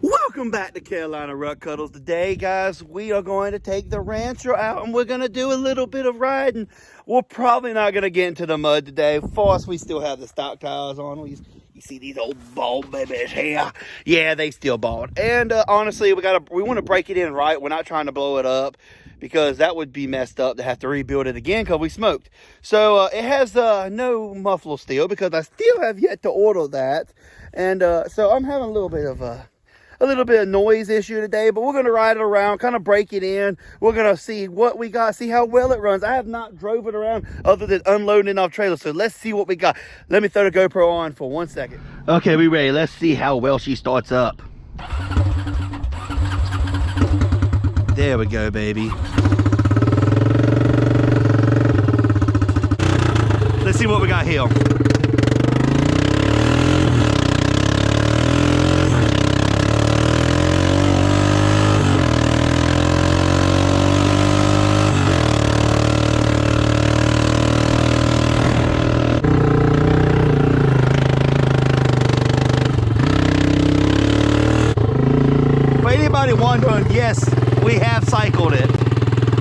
Welcome back to Carolina Ruck Cuddles. Today, guys, we are going to take the Rancher out and we're going to do a little bit of riding. We're probably not going to get into the mud today. For us, we still have the stock tires on. You see these old bald babies here? Yeah, they still bald. And honestly, we want to break it in right. We're not trying to blow it up because that would be messed up to have to rebuild it again because we smoked. So it has no muffler still because I still have yet to order that. And so I'm having a little bit of noise issue today, but we're going to ride it around, kind of break it in. We're going to see what we got, see how well it runs. I have not drove it around other than unloading off trailers, so let's see what we got. Let me throw the GoPro on for 1 second. Okay, we ready. Let's see how well she starts up. There we go, baby. Let's see what we got here. Wondering, yes, we have cycled it.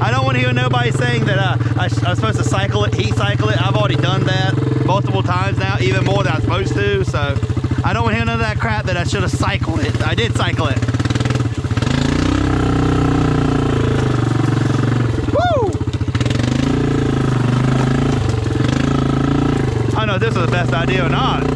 I don't want to hear nobody saying that I'm supposed to cycle it, heat cycle it. I've already done that multiple times now, even more than I'm supposed to. So I don't want to hear none of that crap that I should have cycled it. I did cycle it. Woo! I don't know if this is the best idea or not.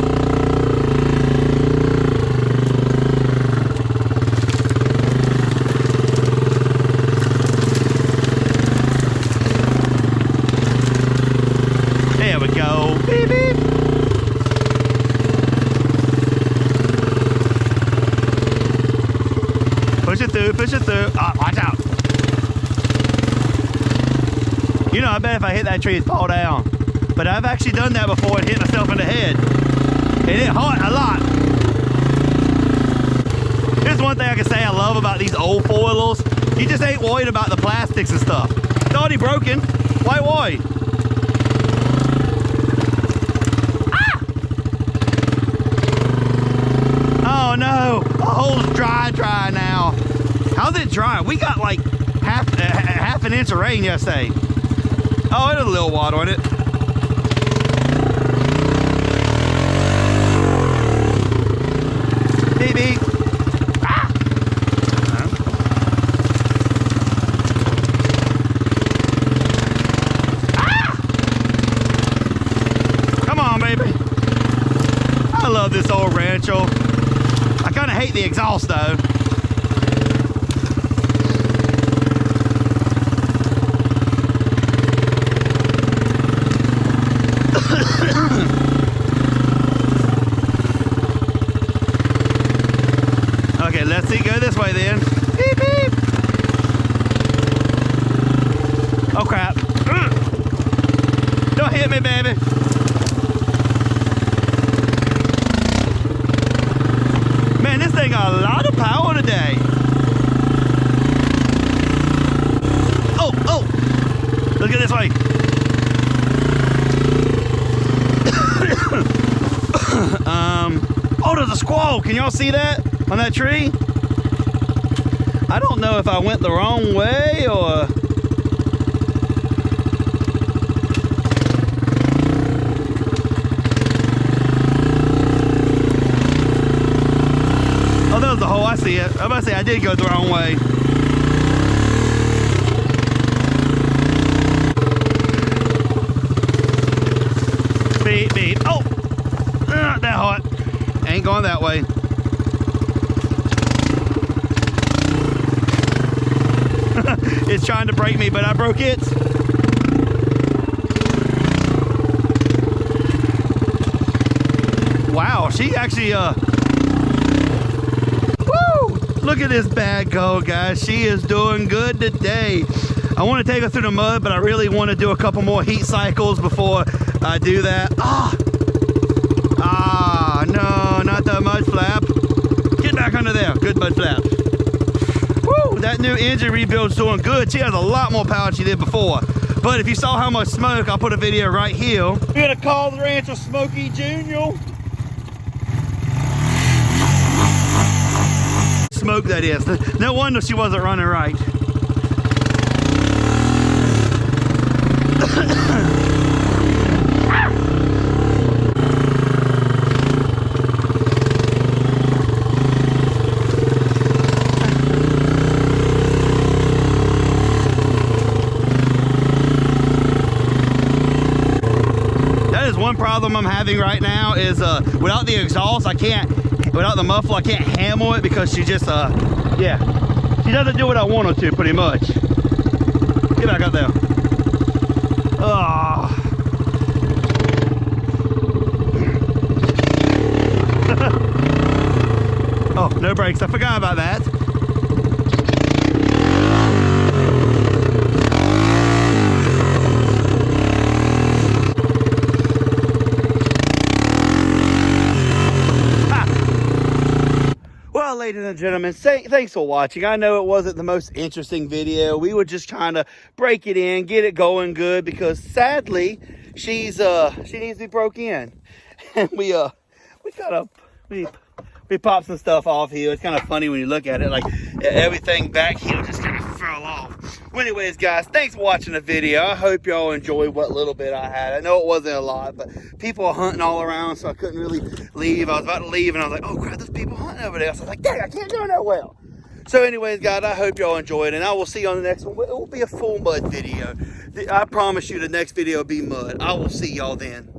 There we go. Beep, beep. Push it through, push it through. Oh, watch out. You know, I bet if I hit that tree, it'd fall down. But I've actually done that before and hit myself in the head. And it hurt a lot. Here's one thing I can say I love about these old four-wheelers. You just ain't worried about the plastics and stuff. It's already broken. Why worry? Oh no, the hole's dry now. How's it dry? We got like half an inch of rain yesterday. Oh, there's a little water on it. Beep, beep. Ah! Ah! Come on, baby. I love this old Rancho. I kind of hate the exhaust though. Okay, let's see, go this way then. Beep, beep. Oh crap. Don't hit me, baby. Man, this thing got a lot of power today. Oh, let's get this way. Oh, there's a squirrel. Can y'all see that on that tree? I don't know if I went the wrong way or... Oh, that was the hole. I see it. I'm about to say I did go the wrong way. Beep, beep. Oh! That hot. Ain't going that way. It's trying to break me, but I broke it. Wow, she actually, look at this bad go, guys. She is doing good today. I want to take her through the mud, but I really want to do a couple more heat cycles before I do that. No, not the mud flap. Get back under there. Good mud flap. Woo, that new engine rebuild's doing good. She has a lot more power than she did before. But if you saw how much smoke, I'll put a video right here. We're gonna call the Rancher Smokey Jr. smoke that is. No wonder she wasn't running right. One problem I'm having right now is without the exhaust, without the muffler, I can't hammer it because she just, yeah, she doesn't do what I want her to, pretty much. Get back up there. Oh. Oh, no brakes, I forgot about that. Well, ladies and gentlemen, thanks for watching. I know it wasn't the most interesting video. We were just trying to break it in, get it going good, because sadly, she needs to be broke in. And we popped some stuff off here. It's kind of funny when you look at it, like everything back here just kind of fell off. Well, anyways, guys, thanks for watching the video. I hope y'all enjoyed what little bit I had. I know it wasn't a lot, but people are hunting all around, so I couldn't really leave. I was about to leave, and I was like, oh, crap, there's people hunting over there. So I was like, dang, I can't do it that well. So anyways, guys, I hope y'all enjoyed, and I will see you on the next one. It will be a full mud video. I promise you the next video will be mud. I will see y'all then.